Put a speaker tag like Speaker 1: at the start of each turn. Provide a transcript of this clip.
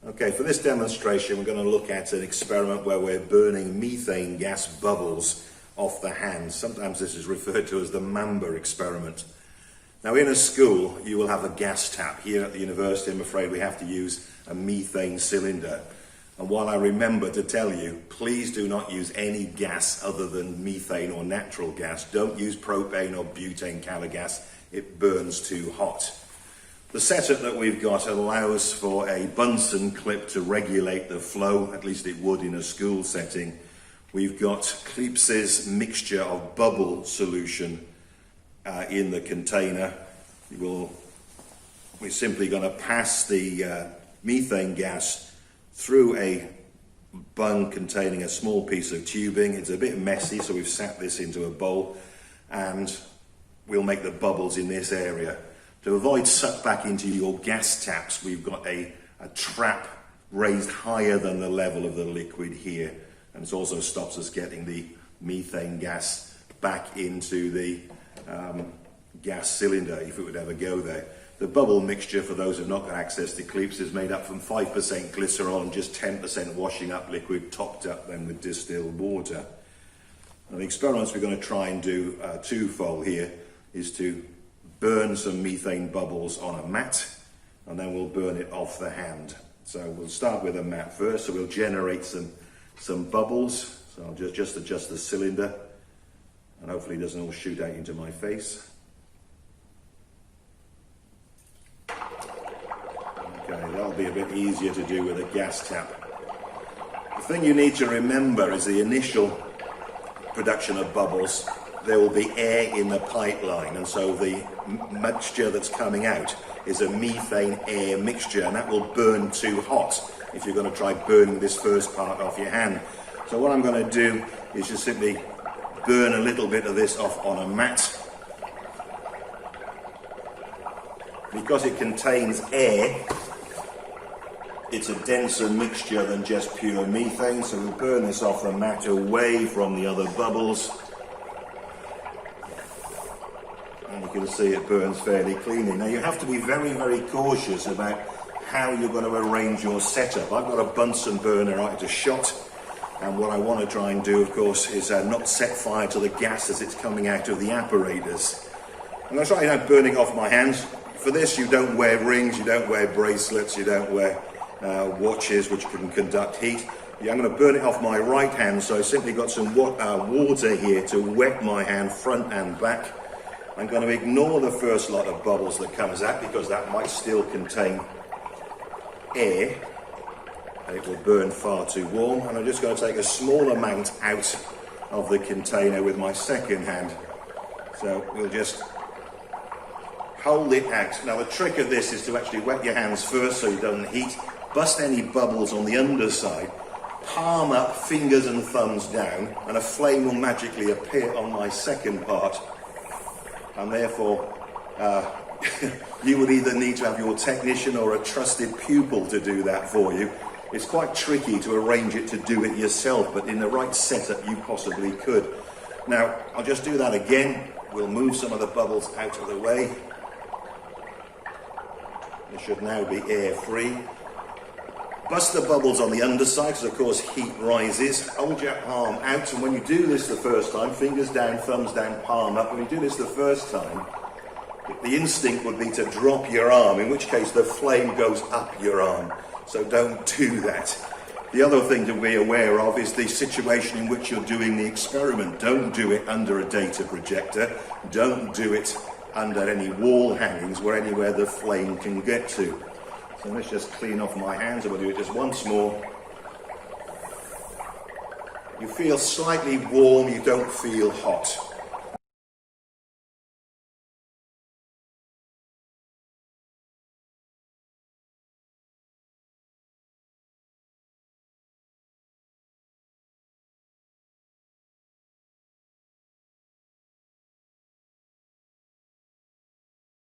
Speaker 1: Okay, for this demonstration we're going to look at an experiment where we're burning methane gas bubbles off the hand. Sometimes this is referred to as the Mamba experiment. Now in a school you will have a gas tap. Here at the university I'm afraid we have to use a methane cylinder. And while I remember to tell you, please do not use any gas other than methane or natural gas. Don't use propane or butane kind of gas. It burns too hot. The setup that we've got allows for a Bunsen clip to regulate the flow, at least it would in a school setting. We've got Klips's mixture of bubble solution in the container. We're simply going to pass the methane gas through a bung containing a small piece of tubing. It's a bit messy, so we've sat this into a bowl, and we'll make the bubbles in this area. To avoid suck back into your gas taps, we've got a trap raised higher than the level of the liquid here, and it also stops us getting the methane gas back into the gas cylinder if it would ever go there. The bubble mixture, for those who have not got access to Klips, is made up from 5% glycerol and just 10% washing up liquid, topped up then with distilled water. And the experiments we're going to try and do twofold here is to burn some methane bubbles on a mat, and then we'll burn it off the hand. So we'll start with a mat first, so we'll generate some bubbles. So I'll just adjust the cylinder, and hopefully it doesn't all shoot out into my face. Okay, that'll be a bit easier to do with a gas tap. The thing you need to remember is the initial production of bubbles. There will be air in the pipeline, and so the mixture that's coming out is a methane air mixture, and that will burn too hot if you're going to try burning this first part off your hand. So what I'm going to do is just simply burn a little bit of this off on a mat. Because it contains air, it's a denser mixture than just pure methane, so we'll burn this off the mat away from the other bubbles. And you can see it burns fairly cleanly. Now you have to be very, very cautious about how you're going to arrange your setup. I've got a Bunsen burner right at a shot, and what I want to try and do, of course, is not set fire to the gas as it's coming out of the apparatus. I'm going to try now burning off my hands. For this you don't wear rings, you don't wear bracelets, you don't wear watches which can conduct heat. Yeah, I'm going to burn it off my right hand, so I've simply got some water here to wet my hand front and back. I'm going to ignore the first lot of bubbles that comes out because that might still contain air and it will burn far too warm. And I'm just going to take a small amount out of the container with my second hand. So we'll just hold it out. Now the trick of this is to actually wet your hands first so you don't heat. Bust any bubbles on the underside, palm up, fingers and thumbs down, and a flame will magically appear on my second part. And therefore, you would either need to have your technician or a trusted pupil to do that for you. It's quite tricky to arrange it to do it yourself, but in the right setup you possibly could. Now, I'll just do that again. We'll move some of the bubbles out of the way. It should now be air-free. Bust the bubbles on the underside, because of course heat rises. Hold your arm out, and when you do this the first time, fingers down, thumbs down, palm up. When you do this the first time, the instinct would be to drop your arm, in which case the flame goes up your arm. So don't do that. The other thing to be aware of is the situation in which you're doing the experiment. Don't do it under a data projector. Don't do it under any wall hangings where anywhere the flame can get to. So let's just clean off my hands, and we'll do it just once more. You feel slightly warm, you don't feel hot.